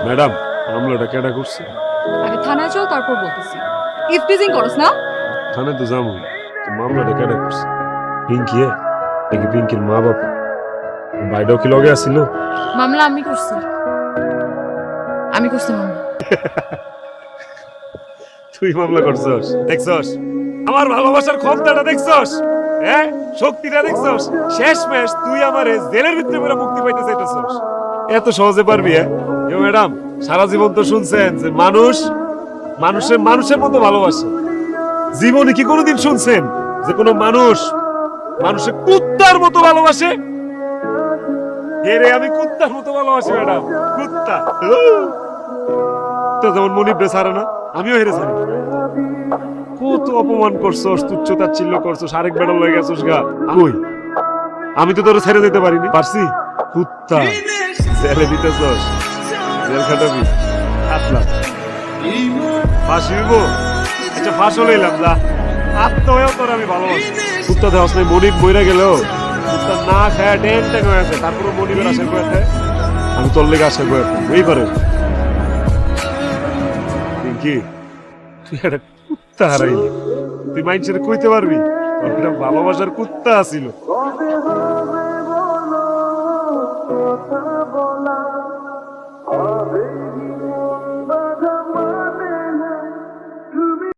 Madam, মামলাটা কেডা করছে? আগে থানায় চল, তারপর বলতেছি। ইফটিজিং করস না? থানায় তো যাবো, মামলাটা কেডা করছে? পিঙ্কি নাকি পিঙ্কির মা বাবা? ভাইটাও কি লগে আসছিল? মামলা আমি করছি। আমি করছি মামলা। তুই মামলা করছস? দেখছস আমার ভালোবাসার ক্ষমতাটা? দেখছস? হ্যাঁ, শক্তিটা দেখছস? শেষ ম্যাচ তুই আমারে জেলের ভিতরে করে মুক্তি পাইতে চাইতেছস? এত সহজে পারবি? হ্যাঁ ম্যাডাম, সারা জীবন তো শুনছেন যে মানুষ মানুষের মানুষের মতো ভালোবাসে। জীবনে কি কোনোদিন শুনছেন যে কোনো মানুষ মানুষের কুত্তার মতো ভালোবাসে? হেরে আমি কুত্তার মতো ভালোবাসি ম্যাডাম, কুত্তা। তো যেমন মনিব রে ছাড়ে না, আমিও হেরে ছাড়ি। কত অপমান করছস, তুচ্ছতাচ্ছিল্য করছস, আরেক বেড়া লয়ে গেছস গা। কই, আমি তো তোরে ছেড়ে দিতে পারিনি, পারছি? কুত্তা, জেলে দিতেছস, জেল খাটাবি, আসলাম ফাঁসি হইব। আচ্ছা ফাঁসও লইলাম, যা আত্মহত্যা তোর আমি ভালোবাসি। কুত্তা দেওয়াস নাই, মনিব মইরা গেলেও কুত্তা না খায় ডেন টেন হয়ে আছে, তারপরে মনিবের আশা করে আমি তোর লেগে আশা করে এই করে। পিঙ্কি, তুই একটা কুত্তা হারাইলি, তুই মানুষের কইতে পারবি তোর একটা ভালোবাসার কুত্তা আছিল?